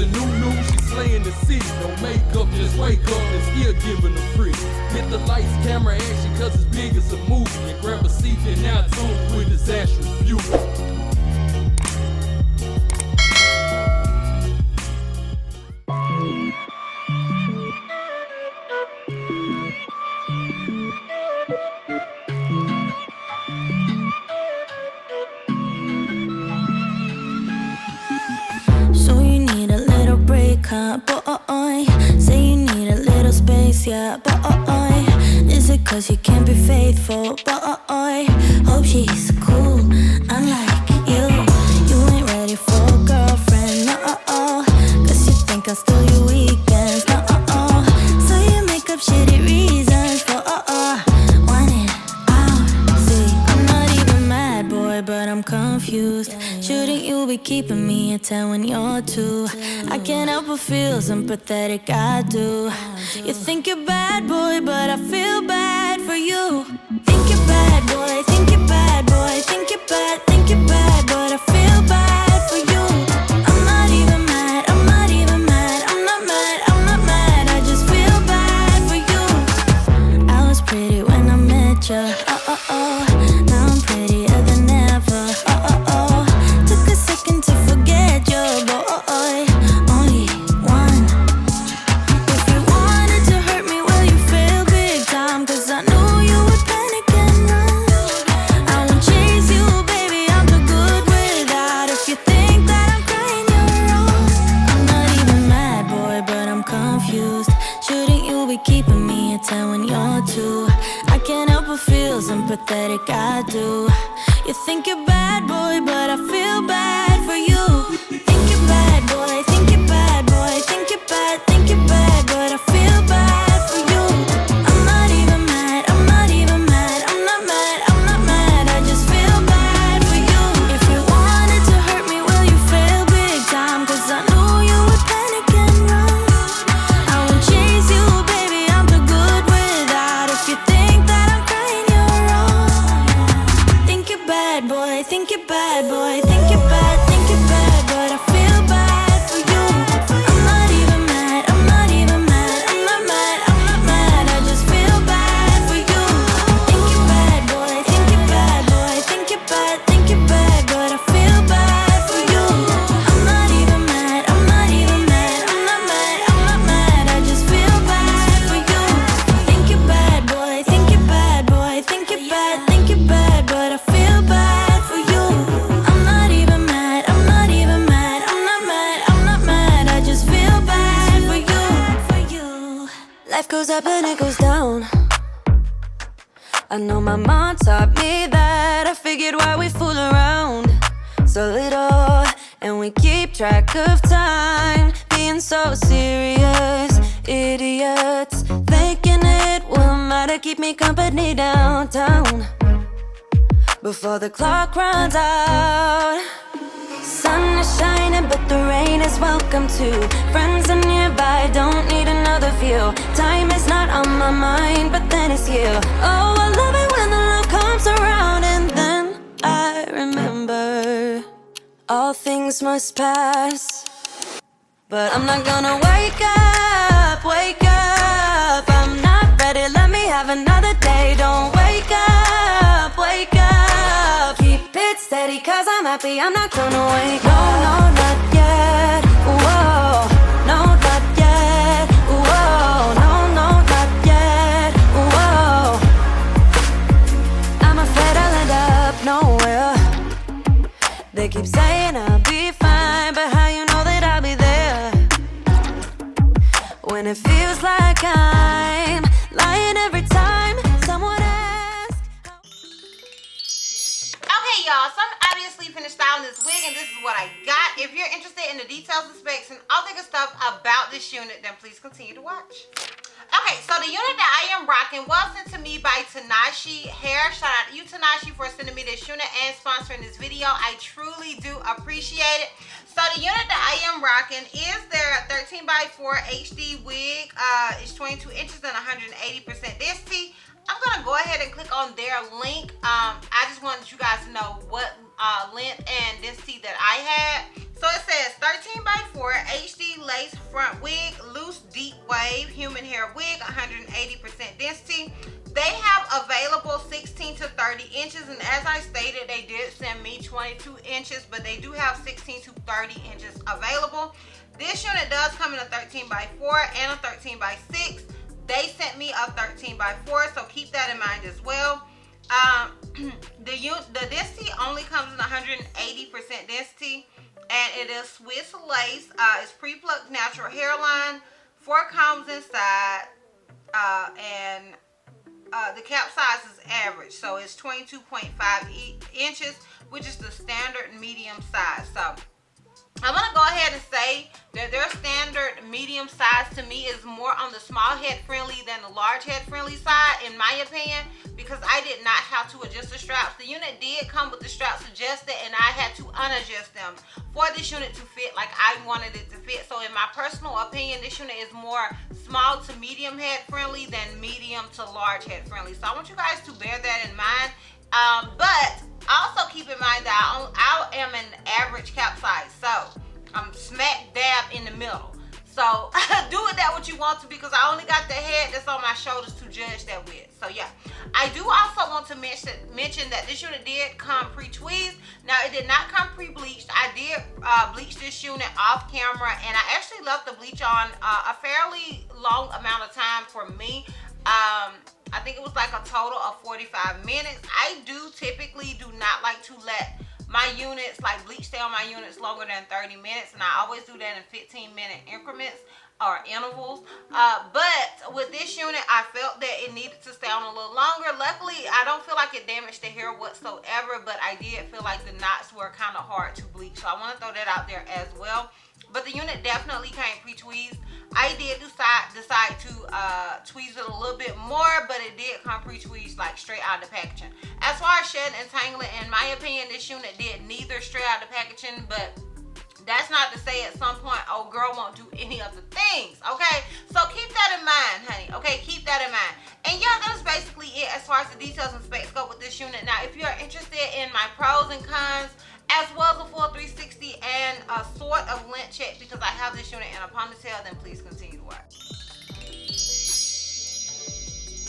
and new, she slaying the city. No makeup, just wake up and still giving them pretty. Hit the lights, camera, action, cause it's big as a movie. And grab a seat and now tune with Disastrous Beauty. Boy, say you need a little space, yeah, boy. Is it cause you can't be faithful, boy? Hope she's cool, unlike you. You ain't ready for a girlfriend, no, cause you think I'll steal your weekends, no, so you make up shitty reasons for, want it out. See, I'm not even mad, boy, but I'm confused. Shouldn't you be keeping me at 10 when you're 2? I can't help but feel sympathetic, I do. You think you're bad, boy, but I feel bad for you. Think you're bad, boy, think you're bad, boy. Think you're bad, but I feel bad for you. I'm not even mad, I'm not even mad. I'm not mad, I'm not mad, I just feel bad for you. I was pretty when I met ya, now I'm prettier than ever, took a second to forget you, boy. Sympathetic, I do. You think you're bad, boy, but I feel bad for you. Think you're bad, boy, think you're bad, boy. Think you're bad, but I feel bad for you. I'm not even mad, I'm not even mad. I'm not mad, I'm not mad, I just feel bad for you. If you wanted to hurt me, well, you failed big time, cause I knew you would panic and run. I won't chase you, baby, I'm too good without. If you think that I'm crying, bad boy, think you're bad, boy, think you're bad, but I feel bad for you. I'm not even mad, I'm not even mad. I'm not mad, I'm not mad, I just feel bad for you. Think you're bad, boy, think you're bad, boy. Think you're bad, but I feel bad for you. I'm not even mad, I'm not even mad. I'm not mad, I'm not mad, I just feel bad for you. Think you're bad, boy, think you're bad, boy. Think you're bad, but I feel bad for you. I'm not even mad, I'm not even mad. I'm not mad, I'm not mad, I just feel bad for you. Life goes up and it goes down. I know my mom taught me that. I figured why we fool around so little, and we keep track of time, being so serious, idiots, thinking it will matter, keep me company downtown before the clock runs out. Sun is shining, but the rain is welcome too. Friends are nearby, don't need another view. Time is not on my mind, but then it's you. Oh, I love it when the love comes around, and then I remember all things must pass. But I'm not gonna wake up, wake up. I'm not ready, let me have another day. Don't wake up, wake up. Keep it steady, cause I'm happy, I'm not gonna wake up. No, not yet, whoa. No, not yet, whoa. No, not yet, whoa. I'm afraid I'll end up nowhere. They keep saying I'll be fine, but how you know that I'll be there when it feels like I'm lying every time someone asks? Okay, y'all, so I'm obviously finished styling this wig, and this is what I got. If you're interested in the details and specs and all the good stuff about this unit, then please continue to watch. Okay, so the unit that I am rocking was sent to me by Tinashe Hair. Shout out to you, Tinashe, for sending me this unit and sponsoring this video. I truly do appreciate it. So the unit that I am rocking is their 13x4 HD wig. It's 22 inches and 180% density. I'm gonna go ahead and click on their link. I just wanted you guys to know what length and density that I had. So it says 13x4 HD lace front wig, loose deep wave, human hair wig, 180% density. They have available 16 to 30 inches, and as I stated, they did send me 22 inches, but they do have 16 to 30 inches available. This unit does come in a 13x4 and a 13x6. They sent me a 13x4, so keep that in mind as well. The density only comes in 180% density, and it is Swiss lace. It's pre-plucked natural hairline, 4 combs inside, and the cap size is average, so it's 22.5 inches, which is the standard medium size. So I'm gonna go ahead and say that their standard medium size to me is more on the small head friendly than the large head friendly side, in my opinion, because I did not have to adjust the straps. The unit did come with the straps adjusted, and I had to unadjust them for this unit to fit like I wanted it to fit. So in my personal opinion, this unit is more small to medium head friendly than medium to large head friendly. So I want you guys to bear that in mind. But also keep in mind that I am an average cap size, so I'm smack dab in the middle. So do with that what you want to, because I only got the head that's on my shoulders to judge that with. So yeah, I do also want to mention that this unit did come pre-tweezed. Now it did not come pre-bleached. I did bleach this unit off camera, and I actually left the bleach on a fairly long amount of time for me. I think it was like a total of 45 minutes. I typically do not like to let my units, like bleach stay on my units longer than 30 minutes, and I always do that in 15-minute increments or intervals. But with this unit, I felt that it needed to stay on a little longer. Luckily, I don't feel like it damaged the hair whatsoever, but I did feel like the knots were kind of hard to bleach. So I want to throw that out there as well. But the unit definitely came pre-tweezed. I did decide to tweeze it a little bit more, but it did come pre-tweezed, like straight out of the packaging. As far as shedding and tangling, in my opinion, this unit did neither straight out of the packaging, but that's not to say at some point, oh girl won't do any of the things, okay? So keep that in mind, honey, okay? Keep that in mind. And yeah, that's basically it as far as the details and specs go with this unit. Now, if you're interested in my pros and cons, as well as a full 360 and a sort of length check, because I have this unit in a ponytail, then please continue to watch.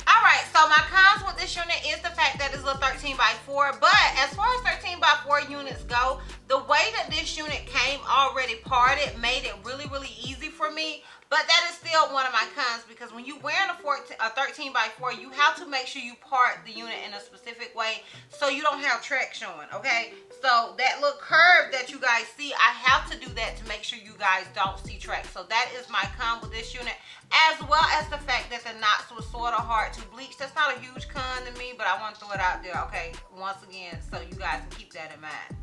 Alright, so my cons with this unit is the fact that it's a 13x4, but as far as 13x4 units go, the way that this unit came already parted made it really, really easy for me. But that is still one of my cons, because when you're wearing a 13x4, you have to make sure you part the unit in a specific way so you don't have track showing, okay? So that little curve that you guys see, I have to do that to make sure you guys don't see track. So that is my con with this unit, as well as the fact that the knots were sort of hard to bleach. That's not a huge con to me, but I want to throw it out there, okay? Once again, so you guys can keep that in mind.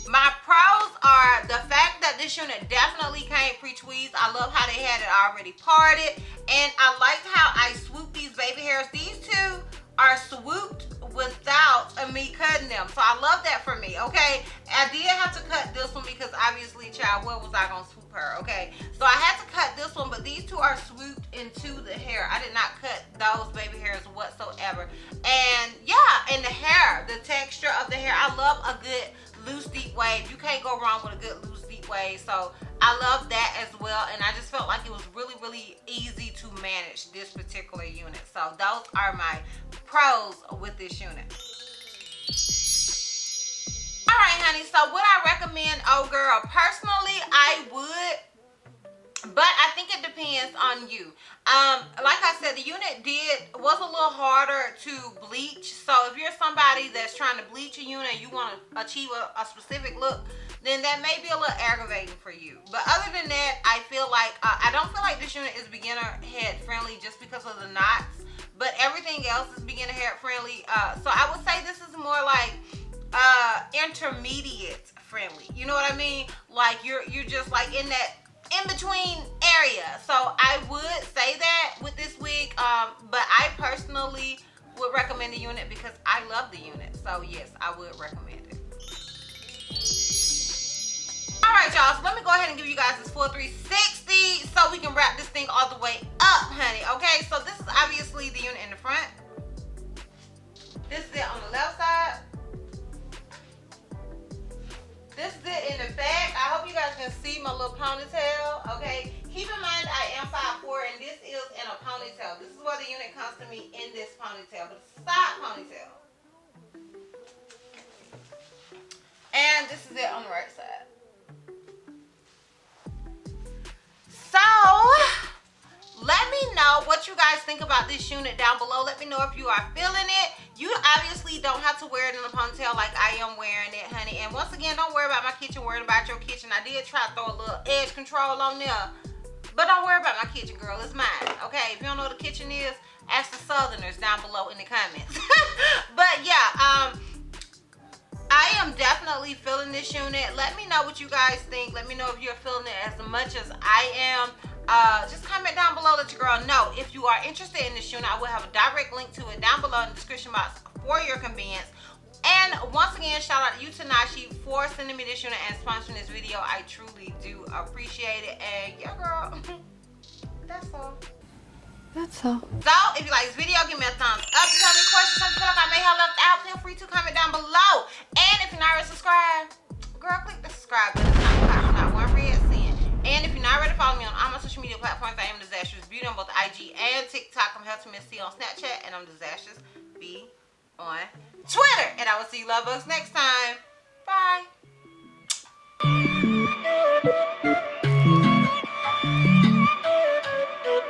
My pros are the fact that this unit definitely came pre-tweezed. I love how they had it already parted, and I liked how I swooped these baby hairs. These two are swooped without me cutting them, so I love that for me, okay? I did have to cut this one because obviously, child, what was I gonna swoop her, okay? So I had to cut this one, but these two are swooped into the hair. I did not cut those baby hairs whatsoever. And yeah, and the hair, the texture of the hair, I love a good loose deep wave. You can't go wrong with a good loose deep wave, so I love that as well. And I just felt like it was really, really easy to manage this particular unit. So those are my pros with this unit. All right, honey, so would I recommend Oh Girl? Personally, I would, but I think it depends on you. Like I said, the unit was a little harder to bleach. So if you're somebody that's trying to bleach a unit and you want to achieve a specific look, then that may be a little aggravating for you. But other than that, I feel like I don't feel like this unit is beginner head friendly just because of the knots, but everything else is beginner head friendly. So I would say this is more like intermediate friendly. You know what I mean? Like you're just like in that in-between area. So I would say that with this wig, but I personally would recommend the unit because I love the unit. So yes, I would recommend it. Alright, y'all, so let me go ahead and give you guys this full 360 so we can wrap this thing all the way up, honey. Okay, so this is obviously the unit in the front. This is it on the left side. to me in this ponytail, but it's a side ponytail. And this is it on the right side. So, let me know what you guys think about this unit down below. Let me know if you are feeling it. You obviously don't have to wear it in a ponytail like I am wearing it, honey. And once again, don't worry about my kitchen, worry about your kitchen. I did try to throw a little edge control on there, but don't worry about my kitchen, girl. It's mine, okay? If you don't know what the kitchen is, ask the Southerners down below in the comments. But yeah, I am definitely feeling this unit. Let me know what you guys think. Let me know if you're feeling it as much as I am. Just comment down below, let your girl know. If you are interested in this unit, I will have a direct link to it down below in the description box for your convenience. And once again, shout out to you, Tinashe, for sending me this unit and sponsoring this video. I truly do appreciate it. And yeah, girl, that's all. That's all. So, if you like this video, give me a thumbs up. If you have any questions, something you feel like I may have left out, feel free to comment down below. And if you're not already subscribed, girl, click the subscribe button. It's not one red cent. And if you're not ready to follow me on all my social media platforms, I am DizastrousBeauty on both IG and TikTok. I'm Healthy Miss C on Snapchat, and I'm DizastrousB on Twitter. And I will see you love bugs next time. Bye.